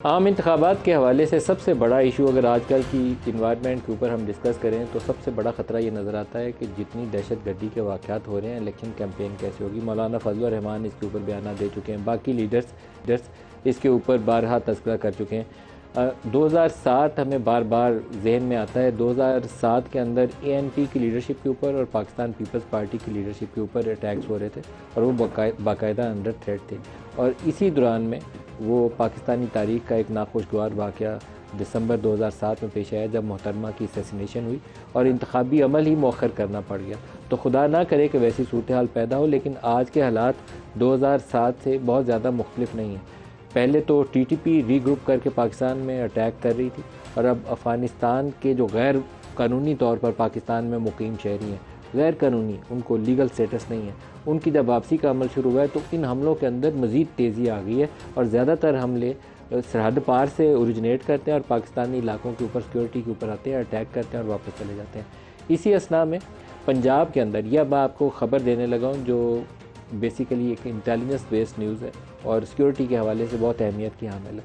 आम इंतखाबात के हवाले से सबसे बड़ा इशू अगर आजकल की इन्वायरमेंट के ऊपर हम डिस्कस करें तो सबसे बड़ा ख़तरा ये नज़र आता है कि जितनी दहशत गर्दी के वाक़यात हो रहे हैं, इलेक्शन कैंपेन कैसे होगी। मौलाना फजलुर रहमान इसके ऊपर बयान दे चुके हैं, बाकी लीडर्स इसके ऊपर बारहा तज़किरा कर चुके हैं। 2007 हमें बार बार जहन में आता है। 2007 के अंदर ANP की लीडरशिप के ऊपर और पाकिस्तान पीपल्स पार्टी की लीडरशिप के ऊपर अटैक्स हो रहे थे और वो बाकायदा अंडर थ्रेट थे। और इसी दौरान में वो पाकिस्तानी तारीख़ का एक नाखुशगवार वाक़या दिसंबर 2007 में पेश आया, जब मोहतरमा की असैसिनेशन हुई और इंतखाबी अमल ही मौखर करना पड़ गया। तो खुदा ना करे कि वैसी सूरत हाल पैदा हो, लेकिन आज के हालात 2007 से बहुत ज़्यादा मुख्तलिफ नहीं है। पहले तो TTP रीग्रुप करके पाकिस्तान में अटैक कर रही थी और अब अफ़गानिस्तान के जो गैर कानूनी तौर पर पाकिस्तान में मुकीम शहरी हैं, गैर कानूनी, उनको लीगल स्टेटस नहीं है, उनकी जब वापसी का अमल शुरू हुआ है तो इन हमलों के अंदर मज़ीद तेज़ी आ गई है और ज़्यादातर हमले सरहद पार से ओरिजिनेट करते हैं और पाकिस्तानी इलाकों के ऊपर, सिक्योरिटी के ऊपर आते हैं, अटैक करते हैं और वापस चले जाते हैं। इसी असना में पंजाब के अंदर यह मैं आपको ख़बर देने लगा हूँ जो बेसिकली एक इंटेलिजेंस बेस्ड न्यूज़ है और सिक्योरिटी के हवाले से बहुत अहमियत की हामिल है।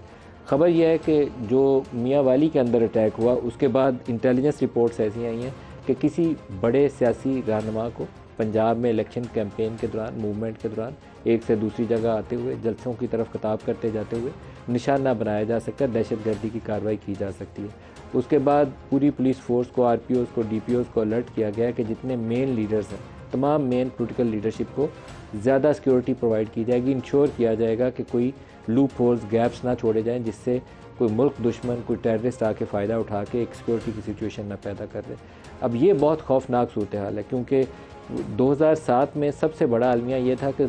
ख़बर यह है कि जो मियाँ वाली के अंदर अटैक हुआ उसके बाद इंटेलिजेंस रिपोर्ट्स ऐसी आई हैं कि किसी बड़े सियासी रहनुमा को पंजाब में इलेक्शन कैंपेन के दौरान, मूवमेंट के दौरान एक से दूसरी जगह आते हुए, जलसों की तरफ खिताब करते जाते हुए निशाना बनाया जा सकता है, दहशतगर्दी की कार्रवाई की जा सकती है। उसके बाद पूरी पुलिस फोर्स को, RPOs को, DPOs को अलर्ट किया गया कि जितने मेन लीडर्स हैं, तमाम मेन पोलिटिकल लीडरशिप को ज़्यादा सिक्योरिटी प्रोवाइड की जाएगी। इंश्योर किया जाएगा कि कोई लूप होल्स, गैप्स ना छोड़े जाएँ जिससे कोई मुल्क दुश्मन, कोई टेररिस्ट आके फ़ायदा उठा के एक सिक्योरिटी की सिचुएशन ना पैदा कर दे। अब ये बहुत खौफनाक सूरत हाल है क्योंकि 2007 में सबसे बड़ा अलमिया ये था कि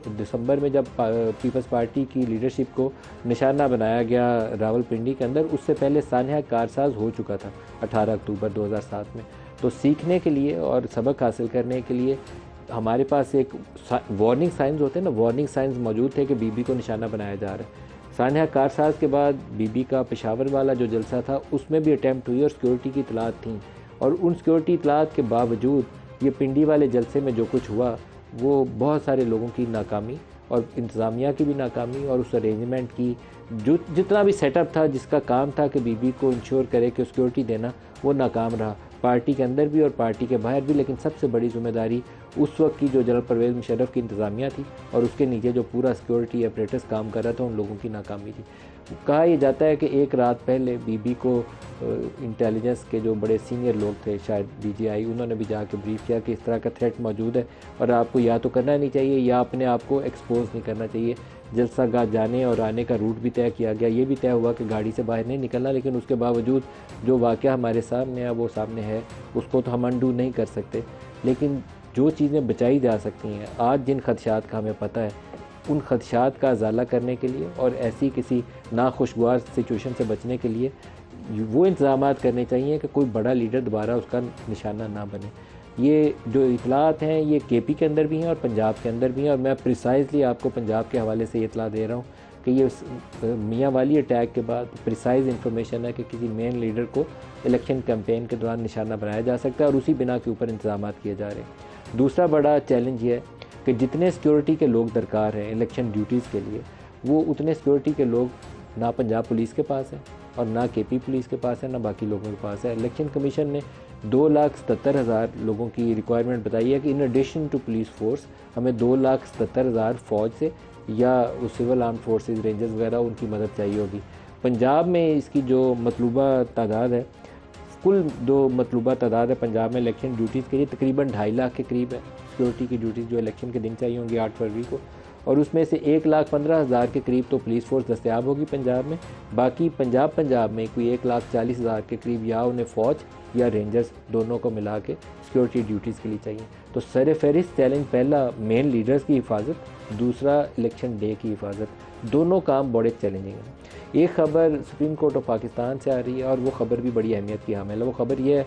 दिसंबर में जब पीपल्स पार्टी की लीडरशिप को निशाना बनाया गया रावलपिंडी के अंदर, उससे पहले सानहा कारसाज हो चुका था 18 अक्टूबर 2007 में। तो सीखने के लिए और सबक हासिल करने के लिए हमारे पास एक वार्निंग साइंस होते हैं ना, वार्निंग साइंस मौजूद थे कि बीबी को निशाना बनाया जा रहा है। सानहा कारसाज के बाद बीबी का पेशावर वाला जो जलसा था उसमें भी अटैम्प्ट हुई और सिक्योरिटी की इतलात थी और उन सिक्योरिटी इतलात के बावजूद ये पिंडी वाले जलसे में जो कुछ हुआ वो बहुत सारे लोगों की नाकामी और इंतज़ामिया की भी नाकामी और उस अरेंजमेंट की जो जितना भी सेटअप था, जिसका काम था कि बीबी को इंश्योर करे कि सिक्योरिटी देना, वो नाकाम रहा, पार्टी के अंदर भी और पार्टी के बाहर भी। लेकिन सबसे बड़ी जिम्मेदारी उस वक्त की जो जनरल परवेज़ मुशर्रफ की इंतज़ामिया थी और उसके नीचे जो पूरा सिक्योरिटी अपरेटस काम कर रहा था, उन लोगों की नाकामी थी। कहा यह जाता है कि एक रात पहले बीबी को इंटेलिजेंस के जो बड़े सीनियर लोग थे, शायद DGI, उन्होंने भी जाकर ब्रीफ किया कि इस तरह का थ्रेट मौजूद है और आपको या तो करना नहीं चाहिए या अपने आप को एक्सपोज नहीं करना चाहिए। जलसा गाह जाने और आने का रूट भी तय किया गया। ये भी तय हुआ कि गाड़ी से बाहर नहीं निकलना, लेकिन उसके बावजूद जो वाक़या हमारे सामने है वो सामने है, उसको तो हम अनडू नहीं कर सकते। लेकिन जो चीज़ें बचाई जा सकती हैं, आज जिन खदशात का हमें पता है, उन खदशात का अजाला करने के लिए और ऐसी किसी नाखुशगवार सिचुएशन से बचने के लिए वो इंतज़ाम करने चाहिए कि कोई बड़ा लीडर दोबारा उसका निशाना ना बने। ये जो इतलात हैं ये KP के अंदर भी हैं और पंजाब के अंदर भी हैं और मैं प्रिसाइजली आपको पंजाब के हवाले से ये इतला दे रहा हूँ कि ये मियाँ वाली अटैक के बाद प्रिसाइज इन्फॉर्मेशन है कि किसी मेन लीडर को इलेक्शन कैंपेन के दौरान निशाना बनाया जा सकता है और उसी बिना के ऊपर इंतजाम किए जा रहे हैं। दूसरा बड़ा चैलेंज ये है कि जितने सिक्योरिटी के लोग दरकार हैं इलेक्शन ड्यूटीज़ के लिए, वो उतने सिक्योरिटी के लोग ना पंजाब पुलिस के पास हैं और ना KP पुलिस के पास है, ना बाकी लोगों के पास है। इलेक्शन कमीशन ने 2,77,000 लोगों की रिक्वायरमेंट बताई है कि in addition to police force हमें 2,77,000 फ़ौज से या सिविल आर्म फोर्सेस, रेंजर्स वगैरह, उनकी मदद चाहिए होगी। पंजाब में इसकी जो मतलूबा तादाद है, कुल जो मतलूबा तादाद है पंजाब में इलेक्शन ड्यूटीज़ के लिए तकरीबन 2.5 लाख के करीब है सिक्योरिटी की ड्यूटीज़ जो इलेक्शन के दिन चाहिए होंगी 8 फरवरी को, और उसमें से 1,15,000 के करीब तो पुलिस फोर्स दस्तयाब होगी पंजाब में। बाकी पंजाब में कोई 1,40,000 के करीब या उन्हें फ़ौज या रेंजर्स दोनों को मिला के सिक्योरिटी ड्यूटीज़ के लिए चाहिए। तो सर फहरिस्त चैलेंज पहला मेन लीडर्स की हिफाजत, दूसरा इलेक्शन डे की हिफाजत, दोनों काम बड़े चैलेंजिंग हैं। एक ख़बर सुप्रीम कोर्ट ऑफ पाकिस्तान से आ रही है और वो ख़बर भी बड़ी अहमियत की हामिल है। वो ख़बर ये है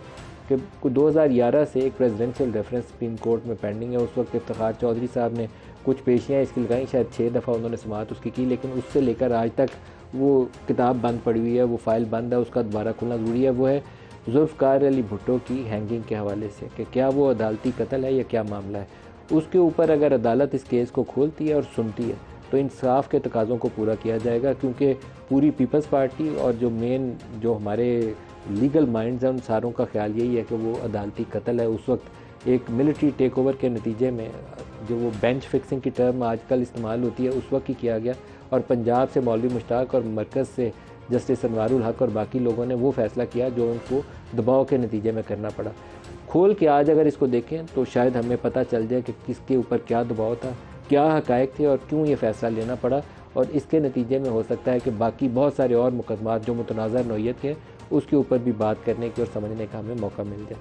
कि 2011 से एक प्रेसिडेंशियल रेफरेंस सुप्रीम कोर्ट में पेंडिंग है। उस वक्त इफ्तिखार चौधरी साहब ने कुछ पेशियाँ इसकी लगाई, शायद 6 दफ़ा उन्होंने समाअत उसकी की, लेकिन उससे लेकर आज तक वो किताब बंद पड़ी हुई है, वो फ़ाइल बंद है, उसका दोबारा खुलना ज़रूरी है। वो है जुल्फ़कार अली भुट्टो की हैंगिंग के हवाले से कि क्या वो अदालती कत्ल है या क्या मामला है। उसके ऊपर अगर अदालत इस केस को खोलती है और सुनती है तो इंसाफ के तकाज़ों को पूरा किया जाएगा, क्योंकि पूरी पीपल्स पार्टी और जो हमारे लीगल माइंड्स हैं उन सारों का ख्याल यही है कि वो अदालती कत्ल है। उस वक्त एक मिलिट्री टेक ओवर के नतीजे में जो वो बेंच फिक्सिंग की टर्म आजकल इस्तेमाल होती है उस वक्त ही किया गया, और पंजाब से मौलवी मुश्ताक और मरकज़ से जस्टिस अनवारुल हक और बाकी लोगों ने वो फ़ैसला किया जो उनको दबाव के नतीजे में करना पड़ा। खोल के आज अगर इसको देखें तो शायद हमें पता चल जाए कि किसके ऊपर क्या दबाव था, क्या हक़ाइक़ थे और क्यों ये फ़ैसला लेना पड़ा, और इसके नतीजे में हो सकता है कि बाकी बहुत सारे और मुकदमात जो मुतनाज़ा नौइयत के हैं उसके ऊपर भी बात करने की और समझने का हमें मौका मिल जाए।